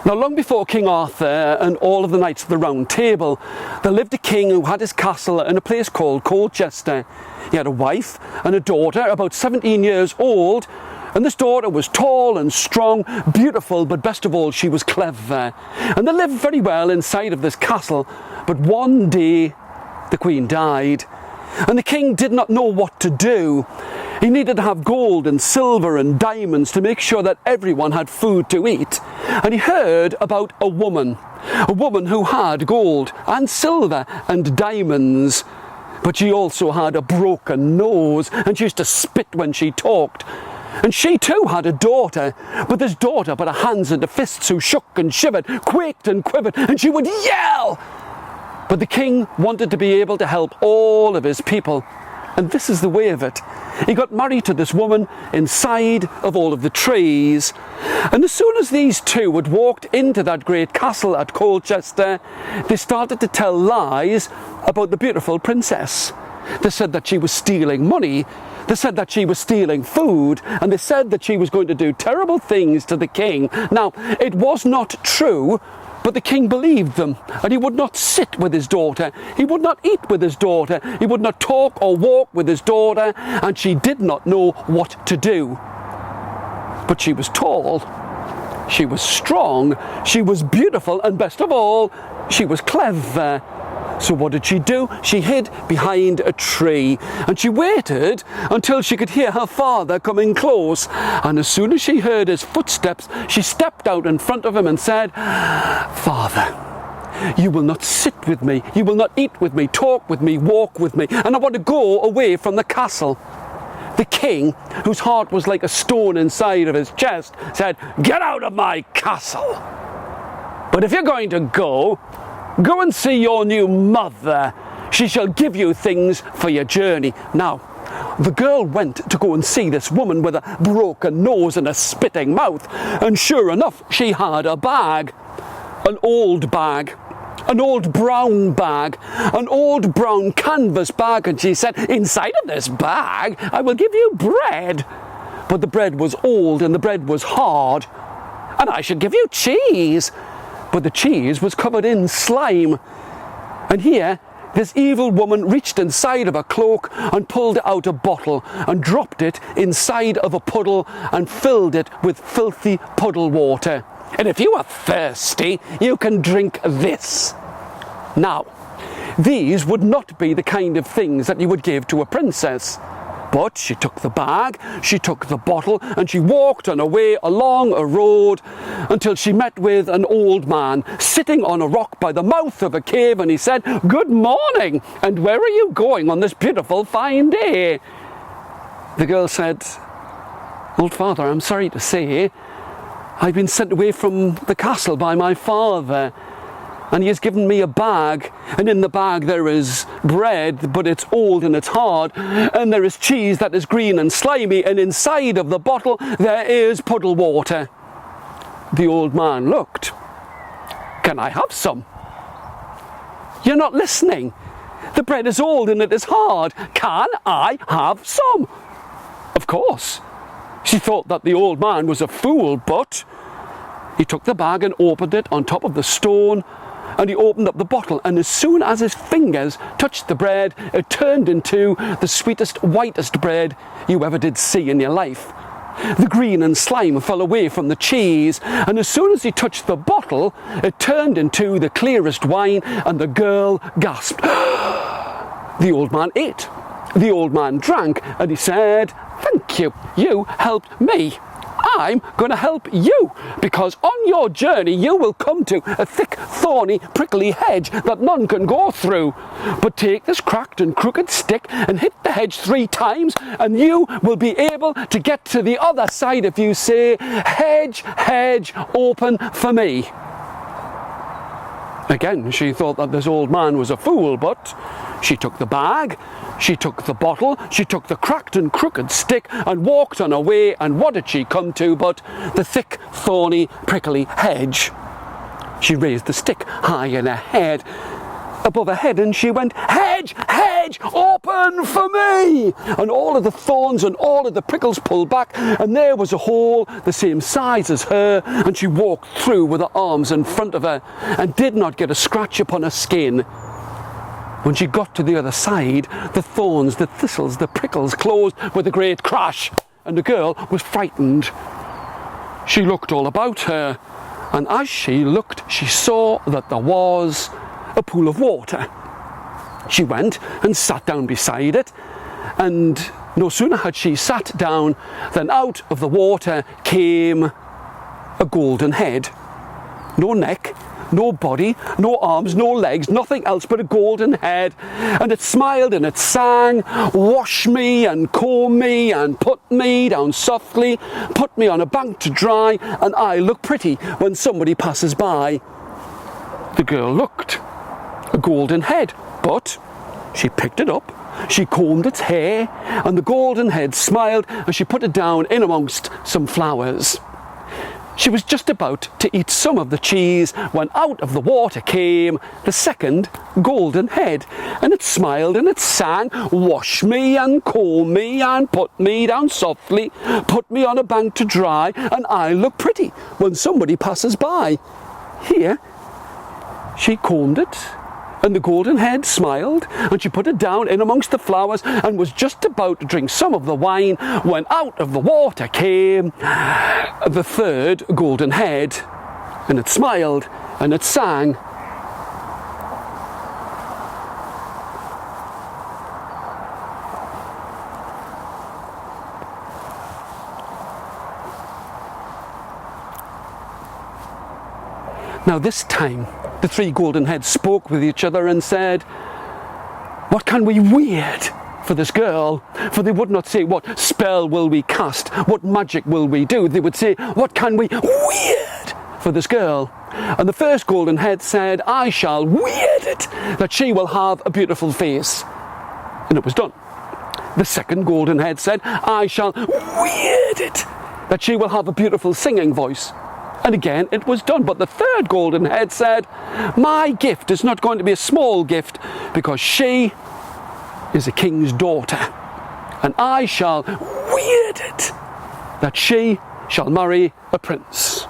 Now, long before King Arthur and all of the knights of the Round Table, there lived a king who had his castle in a place called Colchester. He had a wife and a daughter, about 17 years old, and this daughter was tall and strong, beautiful, but best of all, she was clever. And they lived very well inside of this castle, but one day the queen died, and the king did not know what to do. He needed to have gold and silver and diamonds to make sure that everyone had food to eat. And he heard about a woman who had gold and silver and diamonds. But she also had a broken nose, and she used to spit when she talked. And she too had a daughter, but this daughter put her hands into fists who shook and shivered, quaked and quivered, and she would yell. But the king wanted to be able to help all of his people. And this is the way of it. He got married to this woman inside of all of the trees. And as soon as these two had walked into that great castle at Colchester, they started to tell lies about the beautiful princess. They said that she was stealing money. They said that she was stealing food. And they said that she was going to do terrible things to the king. Now, it was not true. But the king believed them, and he would not sit with his daughter. He would not eat with his daughter. He would not talk or walk with his daughter, and she did not know what to do. But she was tall, she was strong, she was beautiful, and best of all, she was clever. So what did she do? She hid behind a tree, and she waited until she could hear her father coming close. And as soon as she heard his footsteps, she stepped out in front of him and said, "Father, you will not sit with me, you will not eat with me, talk with me, walk with me, and I want to go away from the castle." The king, whose heart was like a stone inside of his chest, said, "Get out of my castle. But if you're going to go and see your new mother. She shall give you things for your journey." Now, the girl went to go and see this woman with a broken nose and a spitting mouth. And sure enough, she had a bag. An old bag. An old brown bag. An old brown canvas bag. And she said, "Inside of this bag, I will give you bread." But the bread was old and the bread was hard. "And I should give you cheese." But the cheese was covered in slime. And here, this evil woman reached inside of a cloak and pulled out a bottle and dropped it inside of a puddle and filled it with filthy puddle water. "And if you are thirsty, you can drink this." Now, these would not be the kind of things that you would give to a princess. But she took the bag, she took the bottle, and she walked on her way along a road until she met with an old man sitting on a rock by the mouth of a cave, and he said, "Good morning, and where are you going on this beautiful fine day?" The girl said, "Old father, I'm sorry to say, I've been sent away from the castle by my father. And he has given me a bag, and in the bag there is bread, but it's old and it's hard, and there is cheese that is green and slimy, and inside of the bottle there is puddle water." The old man looked. "Can I have some?" "You're not listening. The bread is old and it is hard. Can I have some?" Of course. She thought that the old man was a fool, but he took the bag and opened it on top of the stone. And he opened up the bottle, and as soon as his fingers touched the bread, it turned into the sweetest, whitest bread you ever did see in your life. The green and slime fell away from the cheese, and as soon as he touched the bottle, it turned into the clearest wine, and the girl gasped. The old man ate. The old man drank, and he said, "Thank you, you helped me. I'm going to help you, because on your journey you will come to a thick, thorny, prickly hedge that none can go through. But take this cracked and crooked stick and hit the hedge 3 times, and you will be able to get to the other side if you say, 'Hedge, hedge, open for me.'" Again, she thought that this old man was a fool, but she took the bag, she took the bottle, she took the cracked and crooked stick and walked on her way, and what did she come to but the thick, thorny, prickly hedge? She raised the stick high in her head, above her head, and she went, "Hedge, hedge, open for me!" And all of the thorns and all of the prickles pulled back, and there was a hole the same size as her, and she walked through with her arms in front of her and did not get a scratch upon her skin. When she got to the other side, the thorns, the thistles, the prickles closed with a great crash, and the girl was frightened. She looked all about her, and as she looked, she saw that there was a pool of water. She went and sat down beside it, and no sooner had she sat down than out of the water came a golden head. No neck, no body, no arms, no legs, nothing else but a golden head. And it smiled and it sang, "Wash me and comb me and put me down softly, put me on a bank to dry, and I look pretty when somebody passes by." The girl looked. A golden head, but she picked it up, she combed its hair, and the golden head smiled as she put it down in amongst some flowers. She was just about to eat some of the cheese when out of the water came the second golden head, and it smiled and it sang, "Wash me and comb me and put me down softly, put me on a bank to dry, and I look pretty when somebody passes by." Here, she combed it, and the golden head smiled, and she put it down in amongst the flowers and was just about to drink some of the wine when out of the water came the third golden head, and it smiled and it sang, Now this time, the three golden heads spoke with each other and said, "What can we weird for this girl?" For they would not say, "What spell will we cast? What magic will we do?" They would say, "What can we weird for this girl?" And the first golden head said, "I shall weird it, that she will have a beautiful face." And it was done. The second golden head said, "I shall weird it, that she will have a beautiful singing voice." And again it was done. But the third golden head said, "My gift is not going to be a small gift, because she is a king's daughter, and I shall weird it, that she shall marry a prince."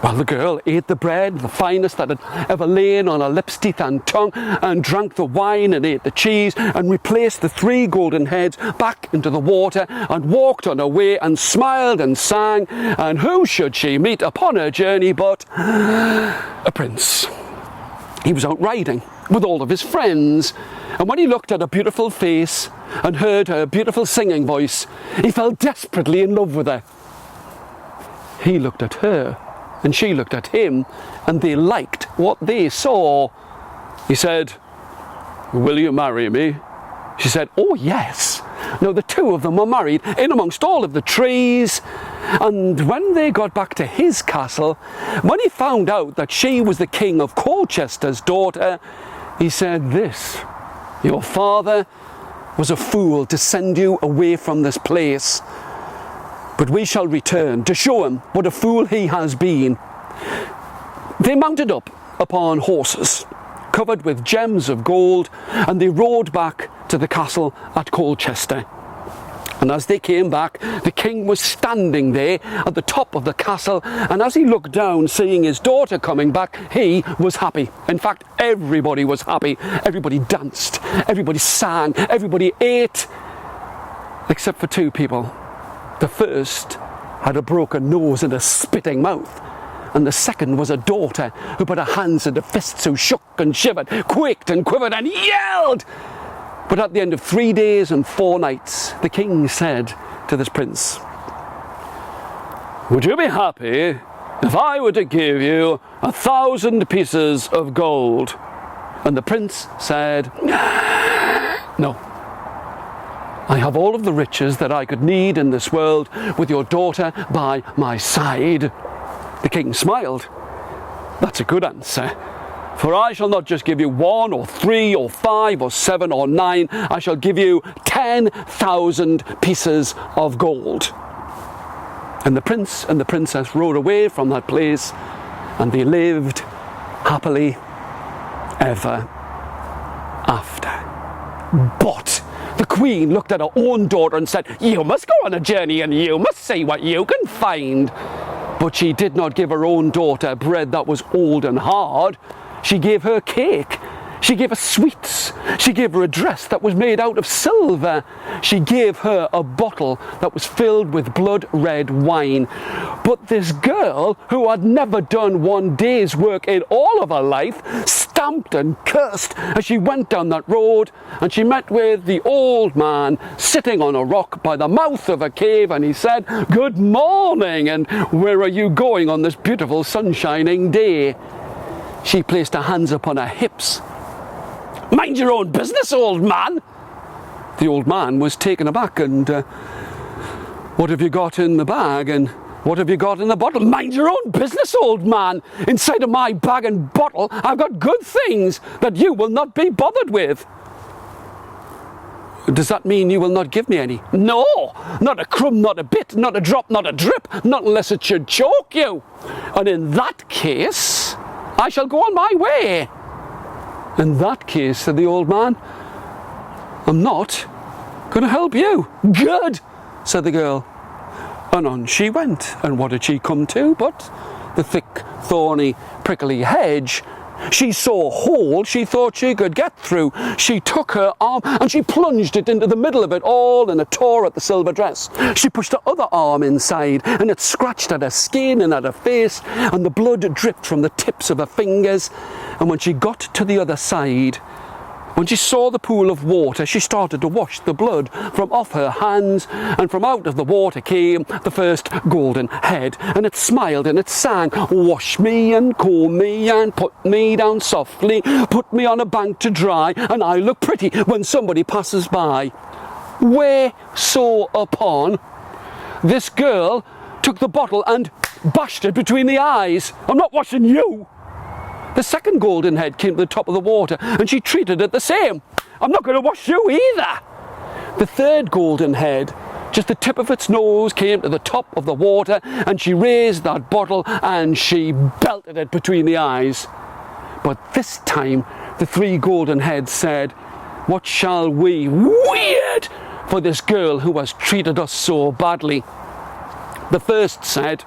Well, the girl ate the bread, the finest that had ever lain on her lips, teeth and tongue, and drank the wine and ate the cheese, and replaced the three golden heads back into the water, and walked on her way and smiled and sang. And who should she meet upon her journey but a prince? He was out riding with all of his friends, and when he looked at her beautiful face and heard her beautiful singing voice, he fell desperately in love with her. He looked at her, and she looked at him, and they liked what they saw. He said, "Will you marry me?" She said, "Oh yes." Now the two of them were married in amongst all of the trees, and when they got back to his castle, when he found out that she was the King of Colchester's daughter, he said this, "Your father was a fool to send you away from this place, but we shall return to show him what a fool he has been." They mounted up upon horses covered with gems of gold, and they rode back to the castle at Colchester. And as they came back, the king was standing there at the top of the castle, and as he looked down, seeing his daughter coming back, he was happy. In fact, everybody was happy. Everybody danced, everybody sang, everybody ate, except for two people. The first had a broken nose and a spitting mouth, and the second was a daughter who put her hands into fists, who shook and shivered, quaked and quivered and yelled. But at the end of 3 days and 4 nights, the king said to this prince, "Would you be happy if I were to give you 1,000 pieces of gold?" And the prince said, "No. I have all of the riches that I could need in this world, with your daughter by my side." The king smiled. "That's a good answer. For I shall not just give you 1 or 3 or 5 or 7 or 9. I shall give you 10,000 pieces of gold." And the prince and the princess rode away from that place, and they lived happily ever after. But the Queen looked at her own daughter and said, "You must go on a journey and you must see what you can find." But she did not give her own daughter bread that was old and hard. She gave her cake. She gave her sweets. She gave her a dress that was made out of silver. She gave her a bottle that was filled with blood-red wine. But this girl, who had never done one day's work in all of her life, stamped and cursed as she went down that road, and she met with the old man sitting on a rock by the mouth of a cave, and he said, "Good morning, and where are you going on this beautiful sun-shining day?" She placed her hands upon her hips. "Mind your own business, old man." The old man was taken aback and, "What have you got in the bag and what have you got in the bottle?" "Mind your own business, old man. Inside of my bag and bottle I've got good things that you will not be bothered with." "Does that mean you will not give me any?" "No, not a crumb, not a bit, not a drop, not a drip, not unless it should choke you. And in that case, I shall go on my way." "In that case," said the old man, "I'm not going to help you." "Good," said the girl. And on she went. And what did she come to but the thick, thorny, prickly hedge? She saw a hole she thought she could get through. She took her arm and she plunged it into the middle of it all, and it tore at the silver dress. She pushed her other arm inside and it scratched at her skin and at her face, and the blood dripped from the tips of her fingers. And when she got to the other side, when she saw the pool of water, she started to wash the blood from off her hands, and from out of the water came the first golden head, and it smiled and it sang, "Wash me and comb me and put me down softly, put me on a bank to dry, and I look pretty when somebody passes by." Whereupon this girl took the bottle and bashed it between the eyes. "I'm not washing you." The second golden head came to the top of the water and she treated it the same. "I'm not going to wash you either." The third golden head, just the tip of its nose came to the top of the water, and she raised that bottle and she belted it between the eyes. But this time the three golden heads said, "What shall we weird for this girl who has treated us so badly?" The first said,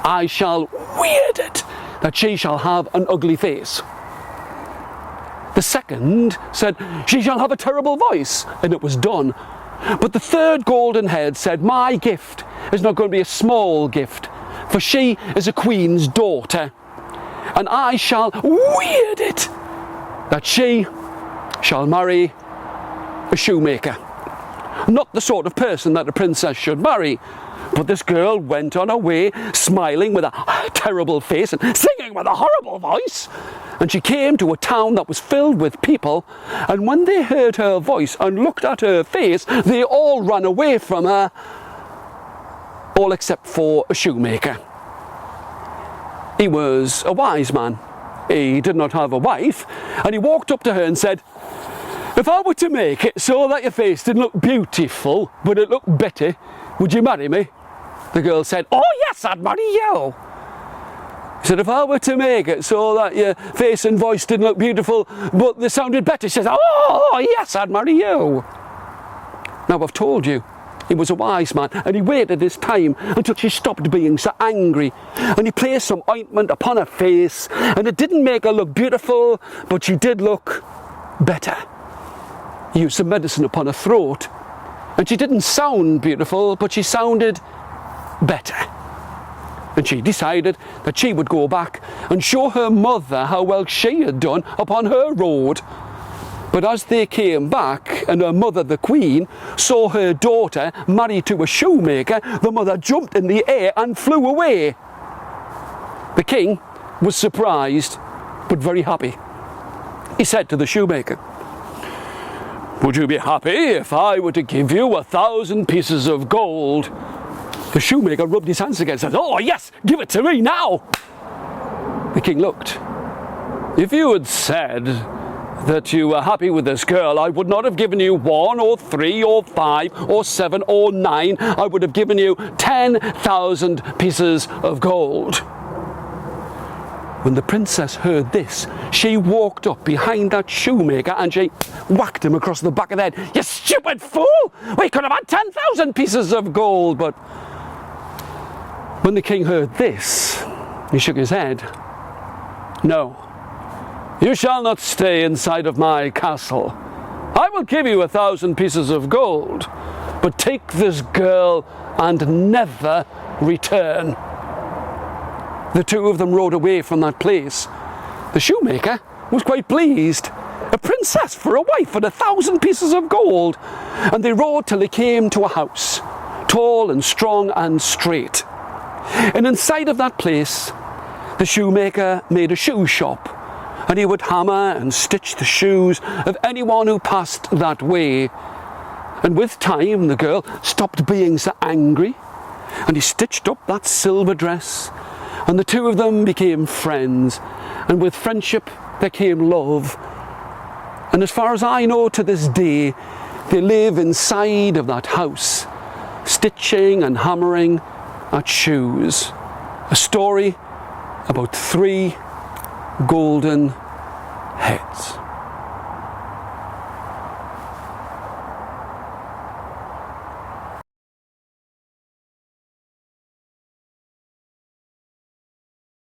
"I shall weird it, that she shall have an ugly face." The second said, "She shall have a terrible voice," and it was done. But the third golden head said, "My gift is not going to be a small gift, for she is a queen's daughter, and I shall weird it, that she shall marry a shoemaker." Not the sort of person that a princess should marry. But this girl went on her way, smiling with a terrible face and singing with a horrible voice. And she came to a town that was filled with people, and when they heard her voice and looked at her face, they all ran away from her, all except for a shoemaker. He was a wise man. He did not have a wife, and he walked up to her and said, "If I were to make it so that your face didn't look beautiful, but it looked better, would you marry me?" The girl said, "Oh yes, I'd marry you." He said, "If I were to make it so that your face and voice didn't look beautiful, but they sounded better," she said, "Oh yes, I'd marry you." Now I've told you, he was a wise man, and he waited his time until she stopped being so angry, and he placed some ointment upon her face, and it didn't make her look beautiful, but she did look better. He used some medicine upon her throat, and she didn't sound beautiful, but she sounded better. And she decided that she would go back and show her mother how well she had done upon her road. But as they came back, and her mother, the queen, saw her daughter married to a shoemaker, the mother jumped in the air and flew away. The king was surprised, but very happy. He said to the shoemaker, "Would you be happy if I were to give you 1,000 pieces of gold?" The shoemaker rubbed his hands together and said, "Oh yes, give it to me now." The king looked. "If you had said that you were happy with this girl, I would not have given you 1 or 3 or 5 or 7 or 9. I would have given you 10,000 pieces of gold." When the princess heard this, she walked up behind that shoemaker and she whacked him across the back of the head. "You stupid fool! We could have had 10,000 pieces of gold!" But when the king heard this, he shook his head. "No, you shall not stay inside of my castle. I will give you 1,000 pieces of gold, but take this girl and never return." The two of them rode away from that place. The shoemaker was quite pleased. A princess for a wife and 1,000 pieces of gold. And they rode till they came to a house, tall and strong and straight. And inside of that place, the shoemaker made a shoe shop, and he would hammer and stitch the shoes of anyone who passed that way. And with time, the girl stopped being so angry, and he stitched up that silver dress, and the two of them became friends, and with friendship there came love. And as far as I know to this day, they live inside of that house, stitching and hammering at shoes. A story about 3 golden heads.